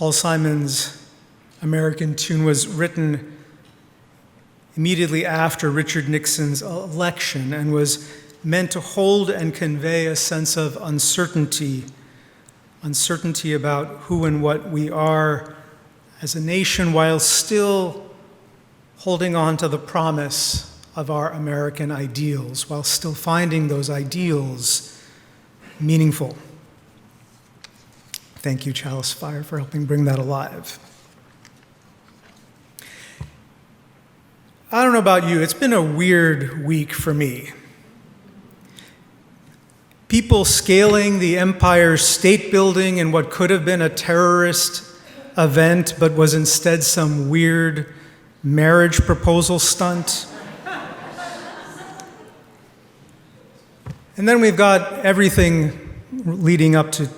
Paul Simon's American Tune was written immediately after Richard Nixon's election and was meant to hold and convey a sense of uncertainty about who and what we are as a nation, while still holding on to the promise of our American ideals, while still finding those ideals meaningful. Thank you, Chalice Fire, for helping bring that alive. I don't know about you, it's been a weird week for me. People scaling the Empire State Building in what could have been a terrorist event, but was instead some weird marriage proposal stunt. And then we've got everything leading up to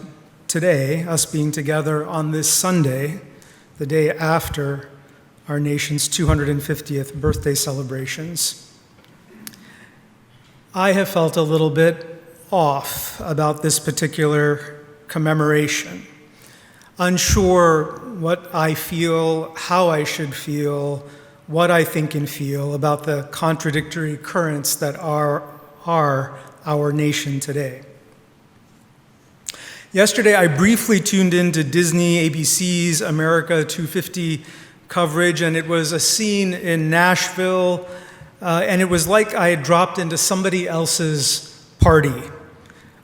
today, us being together on this Sunday, the day after our nation's 250th birthday celebrations. I have felt a little bit off about this particular commemoration, unsure what I feel, how I should feel, what I think and feel about the contradictory currents that are our nation today. Yesterday, I briefly tuned into Disney ABC's America 250 coverage, and it was a scene in Nashville, and it was like I had dropped into somebody else's party,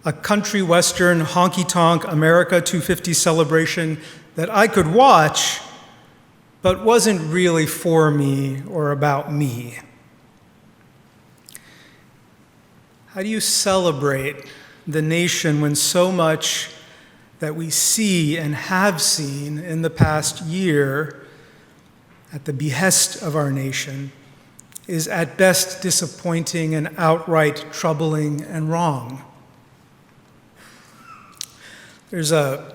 a country western honky-tonk America 250 celebration that I could watch, but wasn't really for me or about me. How do you celebrate the nation when so much that we see and have seen in the past year at the behest of our nation is at best disappointing and outright troubling and wrong? There's a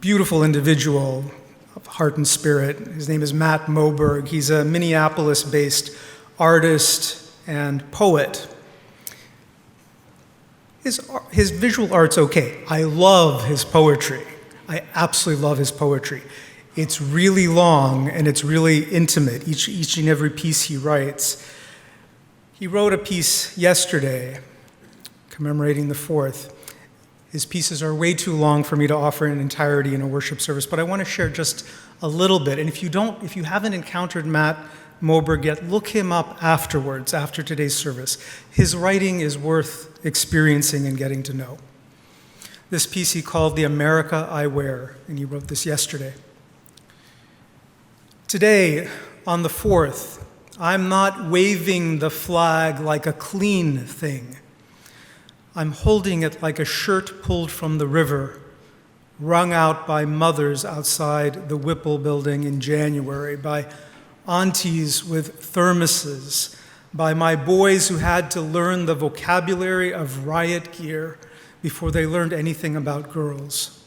beautiful individual of heart and spirit. His name is Matt Moberg. He's a Minneapolis-based artist and poet. His visual art's okay. I love his poetry. I absolutely love his poetry. It's really long and it's really intimate, each and every piece he writes. He wrote a piece yesterday commemorating the 4th. His pieces are way too long for me to offer in entirety in a worship service, but I want to share just a little bit. And if you haven't encountered Matt Moberg yet, look him up afterwards, after today's service. His writing is worth experiencing and getting to know. This piece he called The America I Wear, and he wrote this yesterday. Today, on the 4th, I'm not waving the flag like a clean thing. I'm holding it like a shirt pulled from the river, wrung out by mothers outside the Whipple building in January, by aunties with thermoses, by my boys who had to learn the vocabulary of riot gear before they learned anything about girls.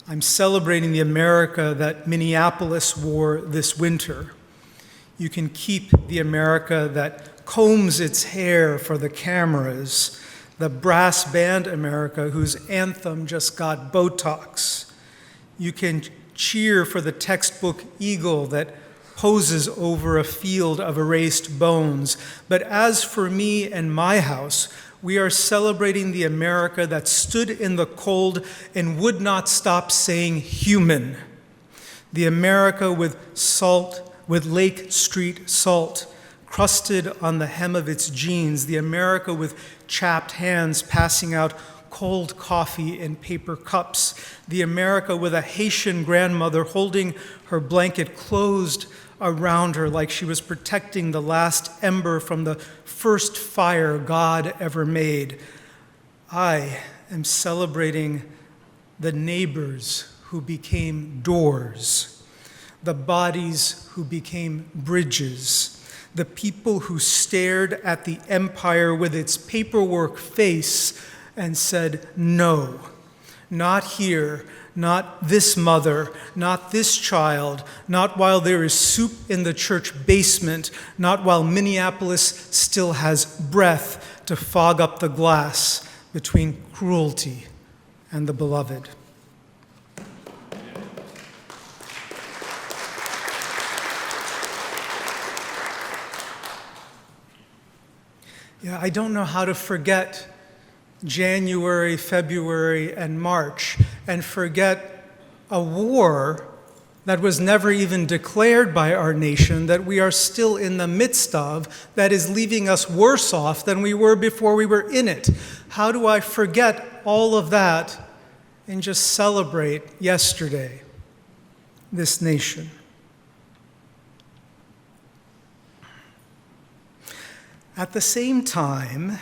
I'm celebrating the America that Minneapolis wore this winter. You can keep the America that combs its hair for the cameras, the brass band America whose anthem just got Botox. You can cheer for the textbook eagle that poses over a field of erased bones. But as for me and my house, we are celebrating the America that stood in the cold and would not stop saying human. The America with salt, with Lake Street salt, crusted on the hem of its jeans. The America with chapped hands passing out cold coffee in paper cups. The America with a Haitian grandmother holding her blanket closed around her like she was protecting the last ember from the first fire God ever made. I am celebrating the neighbors who became doors, the bodies who became bridges, the people who stared at the empire with its paperwork face and said, no, not here, not this mother, not this child, not while there is soup in the church basement, not while Minneapolis still has breath to fog up the glass between cruelty and the beloved. Yeah, I don't know how to forget January, February, and March, and forget a war that was never even declared by our nation, that we are still in the midst of, that is leaving us worse off than we were before we were in it. How do I forget all of that and just celebrate yesterday, this nation? At the same time,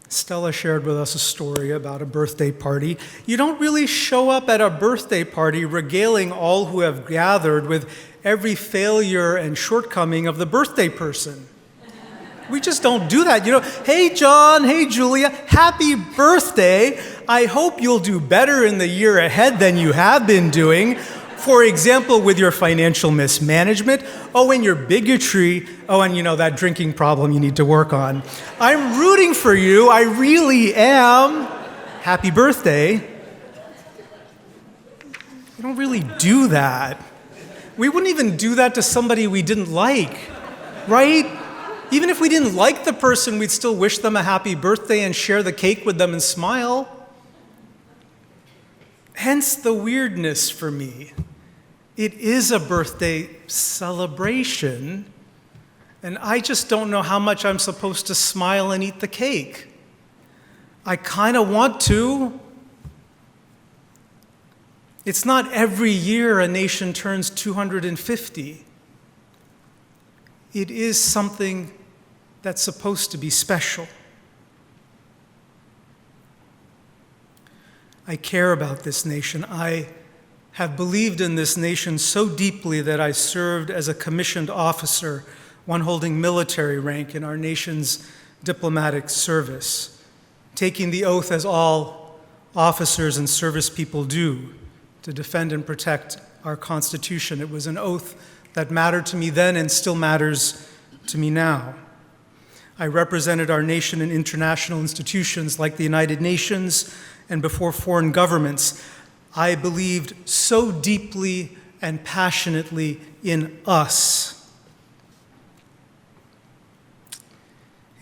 Stella shared with us a story about a birthday party. You don't really show up at a birthday party regaling all who have gathered with every failure and shortcoming of the birthday person. We just don't do that. You know, hey, John, hey, Julia, happy birthday. I hope you'll do better in the year ahead than you have been doing. For example, with your financial mismanagement, and your bigotry, and that drinking problem you need to work on. I'm rooting for you, I really am. Happy birthday. We don't really do that. We wouldn't even do that to somebody we didn't like, right? Even if we didn't like the person, we'd still wish them a happy birthday and share the cake with them and smile. Hence the weirdness for me. It is a birthday celebration, and I just don't know how much I'm supposed to smile and eat the cake. I kind of want to. It's not every year a nation turns 250. It is something that's supposed to be special. I care about this nation. I have believed in this nation so deeply that I served as a commissioned officer, one holding military rank in our nation's diplomatic service, taking the oath as all officers and service people do to defend and protect our Constitution. It was an oath that mattered to me then and still matters to me now. I represented our nation in international institutions like the United Nations and before foreign governments. I believed so deeply and passionately in us.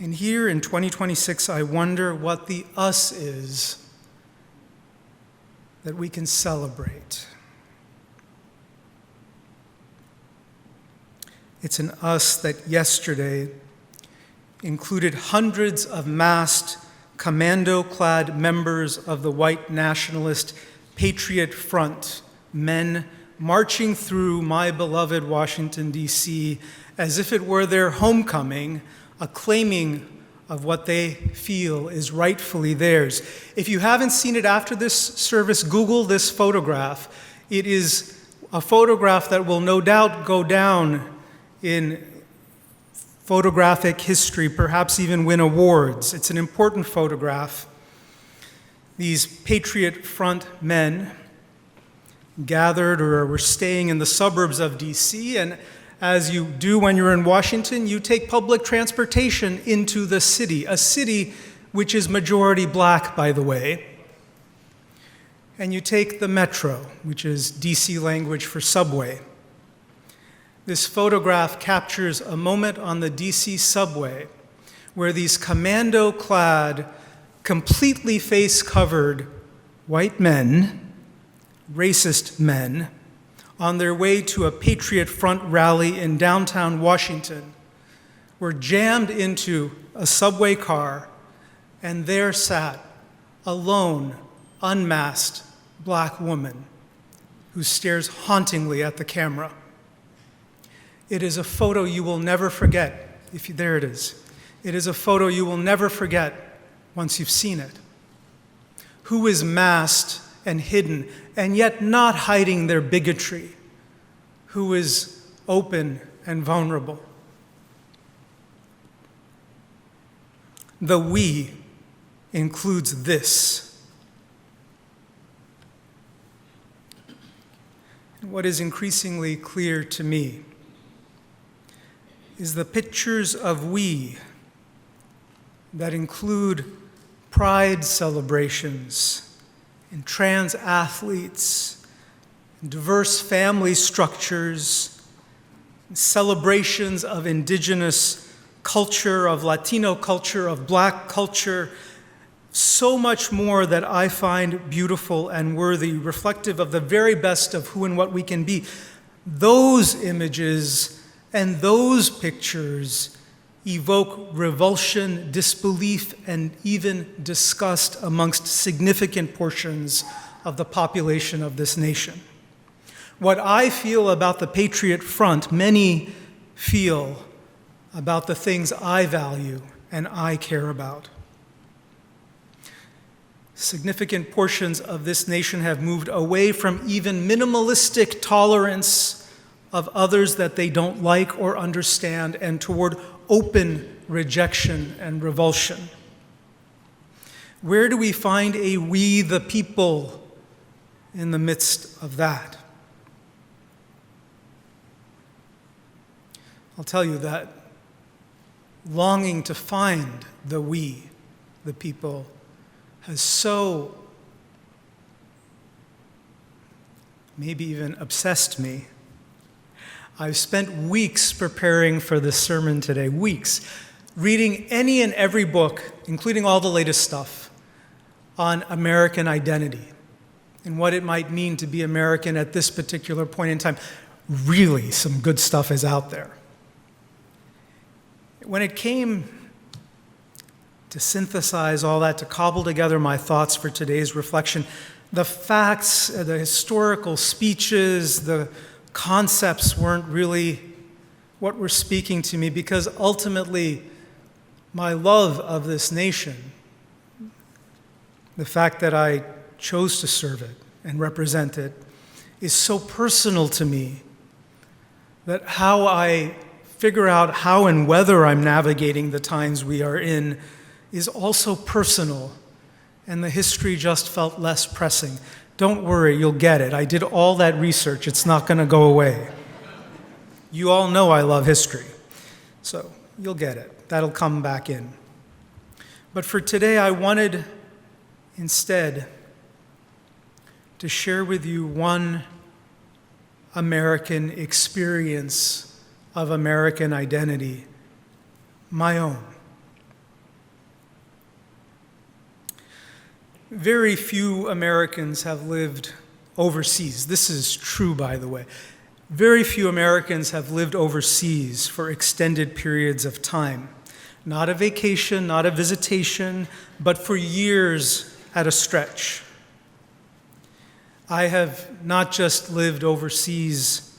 And here in 2026, I wonder what the us is that we can celebrate. It's an us that yesterday included hundreds of masked, commando-clad members of the white nationalist Patriot Front, men marching through my beloved Washington, D.C., as if it were their homecoming, acclaiming of what they feel is rightfully theirs. If you haven't seen it after this service, Google this photograph. It is a photograph that will no doubt go down in photographic history, perhaps even win awards. It's an important photograph. These Patriot Front men gathered or were staying in the suburbs of D.C., and as you do when you're in Washington, you take public transportation into the city, a city which is majority black, by the way. And you take the metro, which is D.C. language for subway. This photograph captures a moment on the D.C. subway where these commando-clad, completely face-covered white men, racist men, on their way to a Patriot Front rally in downtown Washington, were jammed into a subway car, and there sat a lone, unmasked black woman who stares hauntingly at the camera. It is a photo you will never forget. There it is. It is a photo you will never forget once you've seen it. Who is masked and hidden, and yet not hiding their bigotry? Who is open and vulnerable? The we includes this. What is increasingly clear to me is the pictures of we that include pride celebrations and trans athletes, and diverse family structures, and celebrations of indigenous culture, of Latino culture, of Black culture, so much more that I find beautiful and worthy, reflective of the very best of who and what we can be. Those images and those pictures evoke revulsion, disbelief, and even disgust amongst significant portions of the population of this nation. What I feel about the Patriot Front, many feel about the things I value and I care about. Significant portions of this nation have moved away from even minimalistic tolerance of others that they don't like or understand and toward open rejection and revulsion. Where do we find a we the people in the midst of that? I'll tell you that longing to find the we, the people, has so maybe even obsessed me. I've spent weeks preparing for this sermon today, weeks, reading any and every book, including all the latest stuff, on American identity and what it might mean to be American at this particular point in time. Really, some good stuff is out there. When it came to synthesize all that, to cobble together my thoughts for today's reflection, the facts, the historical speeches, the concepts weren't really what were speaking to me, because ultimately my love of this nation, the fact that I chose to serve it and represent it, is so personal to me that how I figure out how and whether I'm navigating the times we are in is also personal, and the history just felt less pressing. Don't worry, you'll get it. I did all that research. It's not going to go away. You all know I love history, so you'll get it. That'll come back in. But for today, I wanted instead to share with you one American experience of American identity, my own. Very few Americans have lived overseas. This is true, by the way. Very few Americans have lived overseas for extended periods of time. Not a vacation, not a visitation, but for years at a stretch. I have not just lived overseas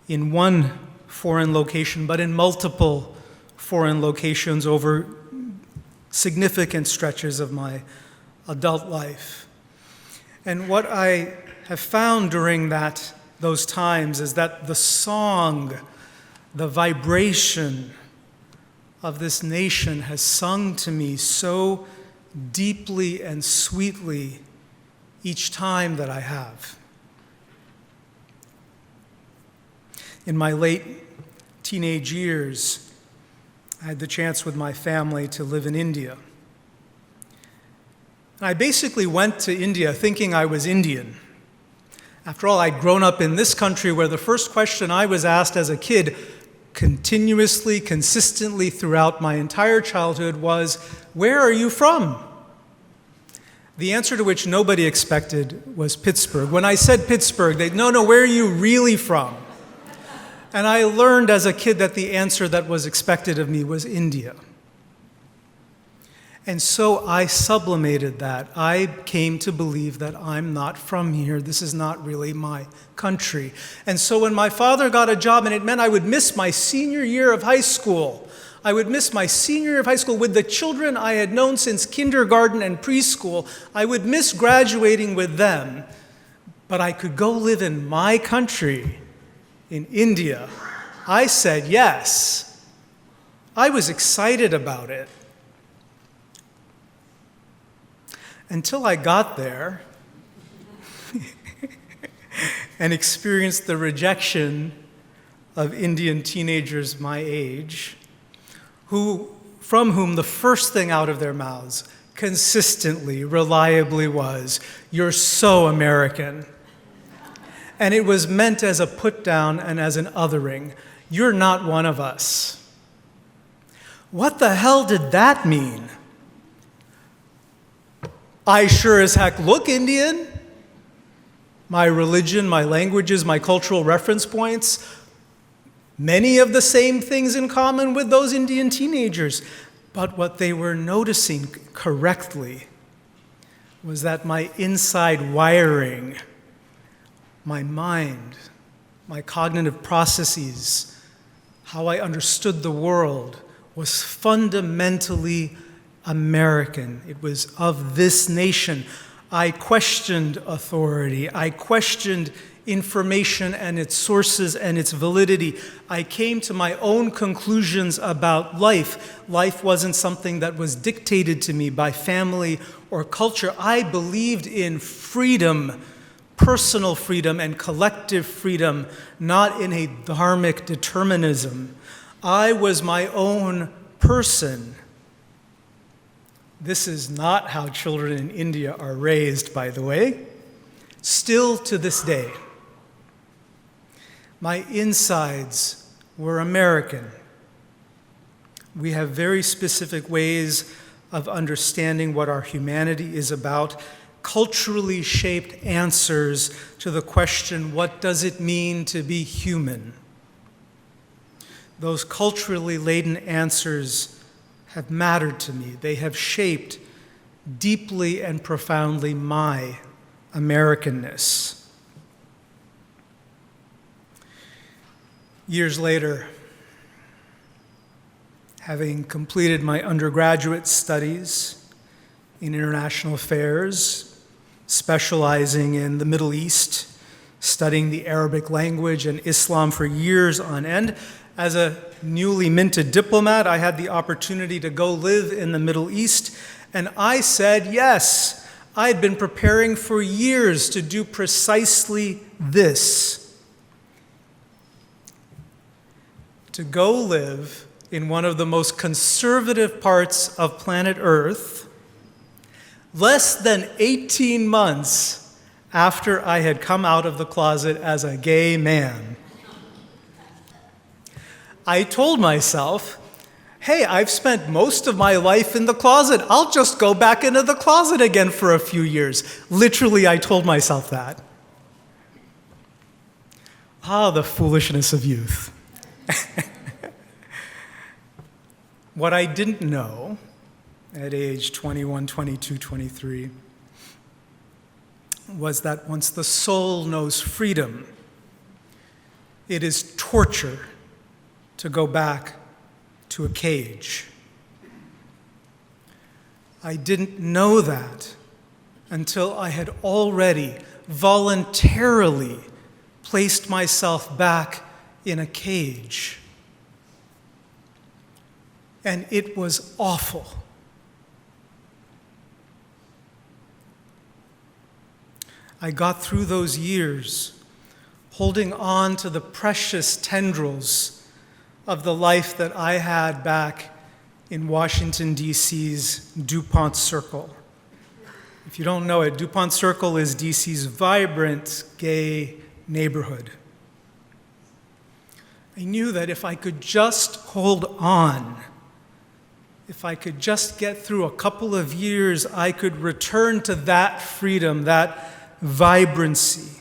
in one foreign location, but in multiple foreign locations over significant stretches of my adult life. And what I have found during those times is that the song, the vibration of this nation has sung to me so deeply and sweetly each time that I have. In my late teenage years, I had the chance with my family to live in India. I basically went to India thinking I was Indian. After all, I'd grown up in this country where the first question I was asked as a kid, continuously, consistently throughout my entire childhood, was, "Where are you from?" The answer to which nobody expected was Pittsburgh. When I said Pittsburgh, they'd, no, where are you really from? And I learned as a kid that the answer that was expected of me was India. And so I sublimated that. I came to believe that I'm not from here. This is not really my country. And so when my father got a job and it meant I would miss my senior year of high school, I would miss my senior year of high school with the children I had known since kindergarten and preschool. I would miss graduating with them, but I could go live in my country, in India. I said yes. I was excited about it. Until I got there and experienced the rejection of Indian teenagers my age, from whom the first thing out of their mouths consistently, reliably was, "You're so American." And it was meant as a put down and as an othering. You're not one of us. What the hell did that mean? I sure as heck look Indian. My religion, my languages, my cultural reference points, many of the same things in common with those Indian teenagers. But what they were noticing correctly was that my inside wiring, my mind, my cognitive processes, how I understood the world was fundamentally American. It was of this nation. I questioned authority. I questioned information and its sources and its validity. I came to my own conclusions about life. Life wasn't something that was dictated to me by family or culture. I believed in freedom, personal freedom and collective freedom, not in a dharmic determinism. I was my own person. This is not how children in India are raised, by the way, still to this day. My insides were American. We have very specific ways of understanding what our humanity is about, culturally shaped answers to the question, what does it mean to be human? Those culturally laden answers have mattered to me. They have shaped deeply and profoundly my Americanness. Years later, having completed my undergraduate studies in international affairs, specializing in the Middle East, studying the Arabic language and Islam for years on end, as a newly minted diplomat, I had the opportunity to go live in the Middle East, and I said yes. I had been preparing for years to do precisely this, to go live in one of the most conservative parts of planet Earth, less than 18 months after I had come out of the closet as a gay man. I told myself, hey, I've spent most of my life in the closet. I'll just go back into the closet again for a few years. Literally, I told myself that. Ah, the foolishness of youth. What I didn't know at age 21, 22, 23 was that once the soul knows freedom, it is torture to go back to a cage. I didn't know that until I had already voluntarily placed myself back in a cage. And it was awful. I got through those years holding on to the precious tendrils of the life that I had back in Washington, D.C.'s DuPont Circle. If you don't know it, DuPont Circle is D.C.'s vibrant gay neighborhood. I knew that if I could just hold on, if I could just get through a couple of years, I could return to that freedom, that vibrancy.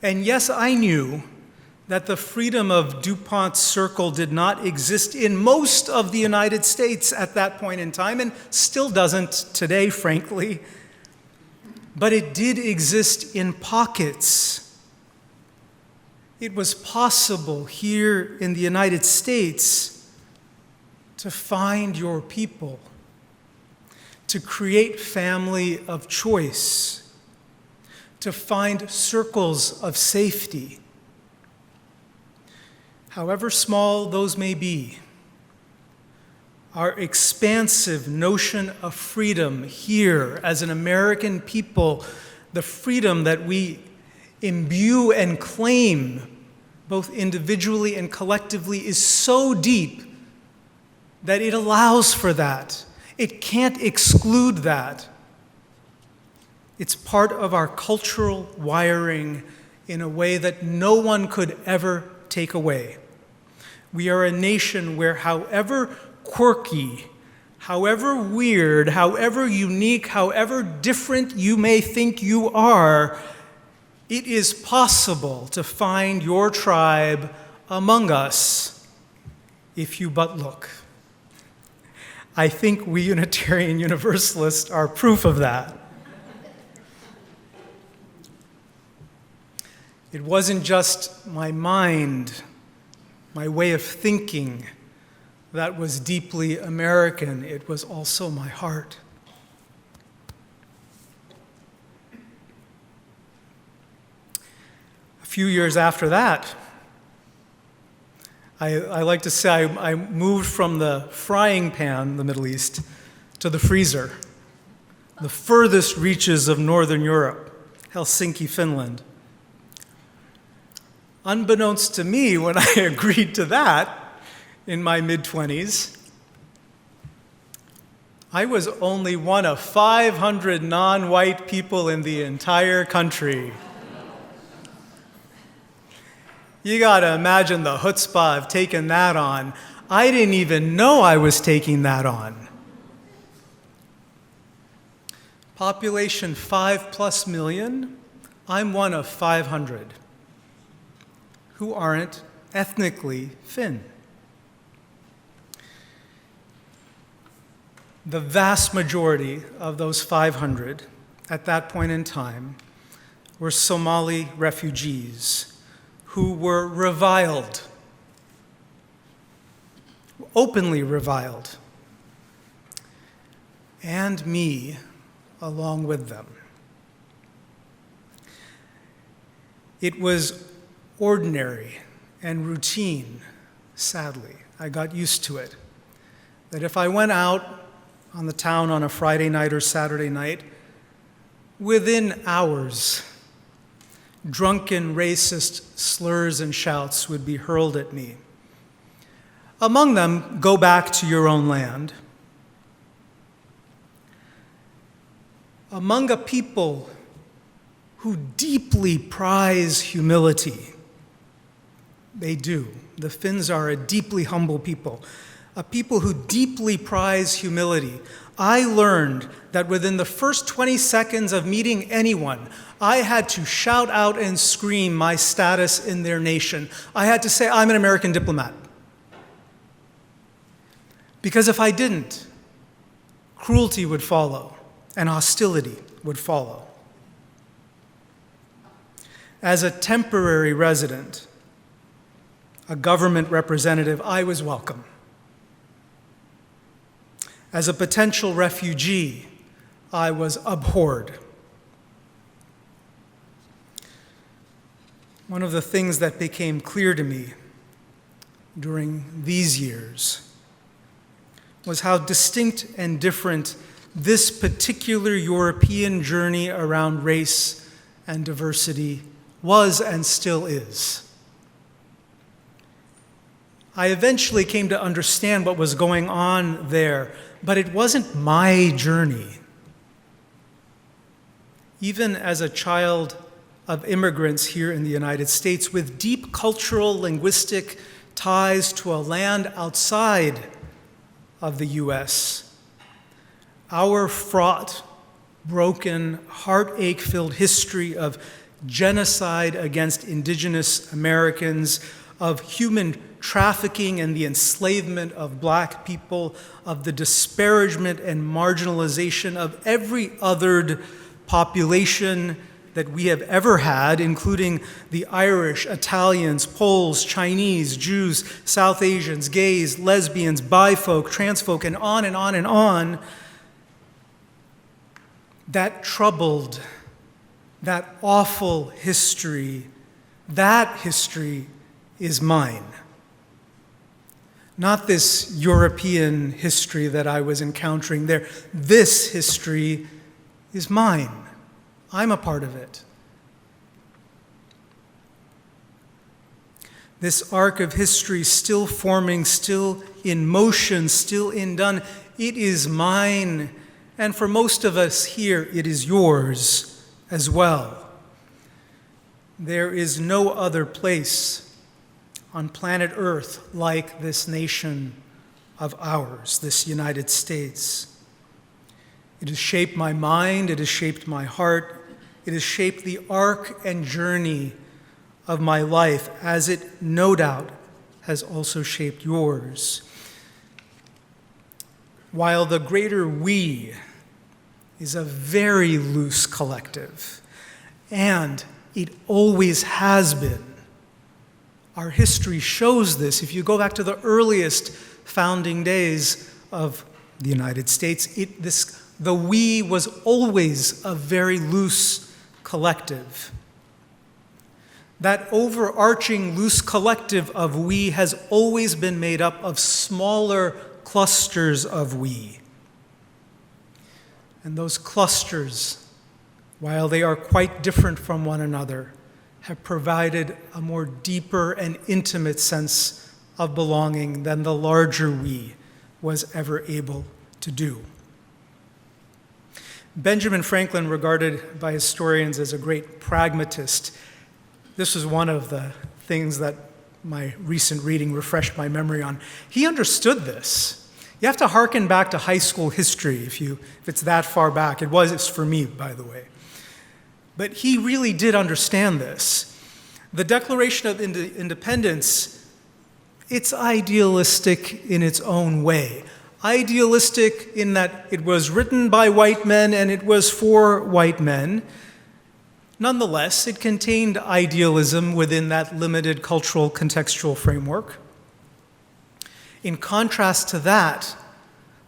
And yes, I knew that the freedom of DuPont Circle did not exist in most of the United States at that point in time, and still doesn't today, frankly. But it did exist in pockets. It was possible here in the United States to find your people, to create family of choice, to find circles of safety. However small those may be, our expansive notion of freedom here as an American people, the freedom that we imbue and claim both individually and collectively, is so deep that it allows for that. It can't exclude that. It's part of our cultural wiring in a way that no one could ever take away. We are a nation where, however quirky, however weird, however unique, however different you may think you are, it is possible to find your tribe among us if you but look. I think we Unitarian Universalists are proof of that. It wasn't just my mind, my way of thinking, that was deeply American. It was also my heart. A few years after that, I like to say I moved from the frying pan in the Middle East to the freezer, the furthest reaches of Northern Europe, Helsinki, Finland. Unbeknownst to me, when I agreed to that in my mid-20s, I was only one of 500 non-white people in the entire country. You gotta imagine the chutzpah of taking that on. I didn't even know I was taking that on. Population 5+ million, I'm one of 500 who aren't ethnically Finn. The vast majority of those 500 at that point in time were Somali refugees who were reviled, openly reviled, and me along with them. It was ordinary and routine, sadly. I got used to it. That if I went out on the town on a Friday night or Saturday night, within hours, drunken racist slurs and shouts would be hurled at me. Among them, "Go back to your own land." Among a people who deeply prize humility, they do. The Finns are a deeply humble people, a people who deeply prize humility. I learned that within the first 20 seconds of meeting anyone, I had to shout out and scream my status in their nation. I had to say, I'm an American diplomat. Because if I didn't, cruelty would follow and hostility would follow. As a temporary resident, a government representative, I was welcome. As a potential refugee, I was abhorred. One of the things that became clear to me during these years was how distinct and different this particular European journey around race and diversity was and still is. I eventually came to understand what was going on there, but it wasn't my journey. Even as a child of immigrants here in the United States with deep cultural, linguistic ties to a land outside of the U.S., our fraught, broken, heartache-filled history of genocide against indigenous Americans, of human trafficking and the enslavement of black people, of the disparagement and marginalization of every othered population that we have ever had, including the Irish, Italians, Poles, Chinese, Jews, South Asians, gays, lesbians, bifolk, trans folk, and on and on and on, that troubled, that awful history, that history is mine. Not this European history that I was encountering there. This history is mine. I'm a part of it. This arc of history still forming, still in motion, still undone, it is mine. And for most of us here, it is yours as well. There is no other place on planet Earth like this nation of ours, this United States. It has shaped my mind, it has shaped my heart, it has shaped the arc and journey of my life, as it no doubt has also shaped yours. While the greater we is a very loose collective, and it always has been. Our history shows this. If you go back to the earliest founding days of the United States, the we was always a very loose collective. That overarching loose collective of we has always been made up of smaller clusters of we. And those clusters, while they are quite different from one another, have provided a more deeper and intimate sense of belonging than the larger we was ever able to do. Benjamin Franklin, regarded by historians as a great pragmatist, this was one of the things that my recent reading refreshed my memory on. He understood this. You have to hearken back to high school history if it's that far back. It was for me, by the way. But he really did understand this. The Declaration of Independence, it's idealistic in its own way. Idealistic in that it was written by white men and it was for white men. Nonetheless, it contained idealism within that limited cultural contextual framework. In contrast to that,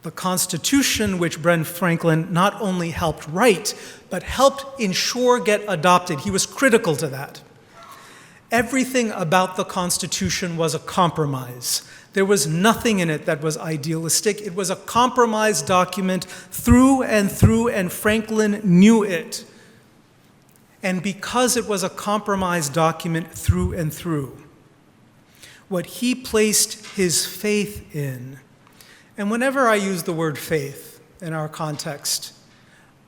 the Constitution, which Ben Franklin not only helped write, but helped ensure get adopted, he was critical to that. Everything about the Constitution was a compromise. There was nothing in it that was idealistic. It was a compromise document through, and Franklin knew it. And because it was a compromise document through and through, what he placed his faith in, and whenever I use the word faith in our context,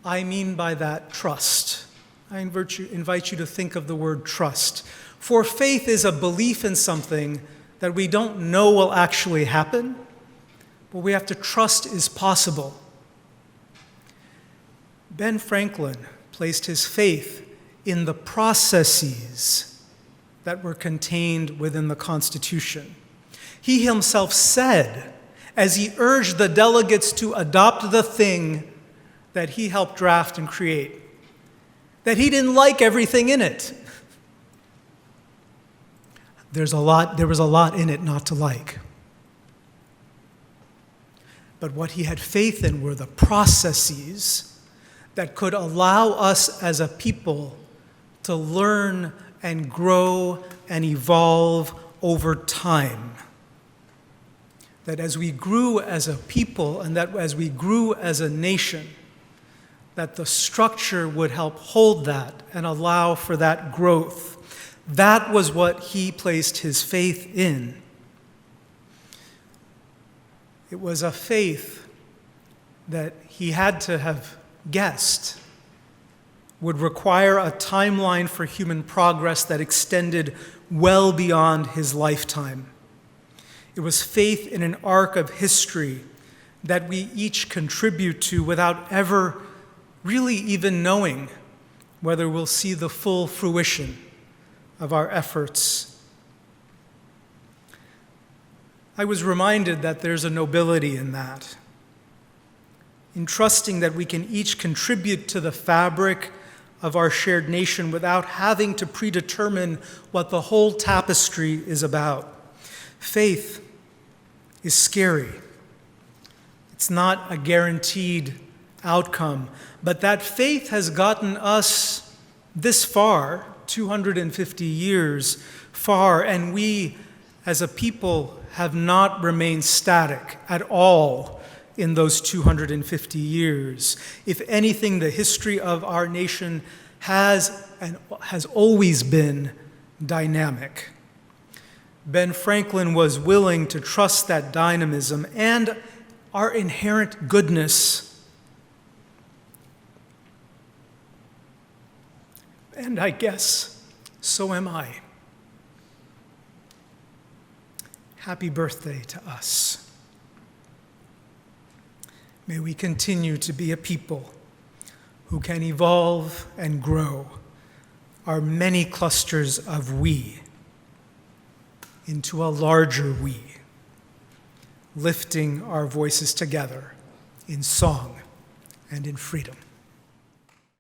I mean by that trust. I invite you to think of the word trust. For faith is a belief in something that we don't know will actually happen, but we have to trust is possible. Ben Franklin placed his faith in the processes that were contained within the Constitution. He himself said, as he urged the delegates to adopt the thing that he helped draft and create, that he didn't like everything in it. There was a lot in it not to like. But what he had faith in were the processes that could allow us as a people to learn and grow and evolve over time. That as we grew as a people and that as we grew as a nation, that the structure would help hold that and allow for that growth. That was what he placed his faith in. It was a faith that he had to have guessed would require a timeline for human progress that extended well beyond his lifetime. It was faith in an arc of history that we each contribute to without ever really even knowing whether we'll see the full fruition of our efforts. I was reminded that there's a nobility in that, in trusting that we can each contribute to the fabric of our shared nation without having to predetermine what the whole tapestry is about. Faith is scary. It's not a guaranteed outcome, but that faith has gotten us this far, 250 years far, and we as a people have not remained static at all in those 250 years. If anything, the history of our nation has always been dynamic. Ben Franklin was willing to trust that dynamism and our inherent goodness. And I guess so am I. Happy birthday to us. May we continue to be a people who can evolve and grow our many clusters of we into a larger we, lifting our voices together in song and in freedom.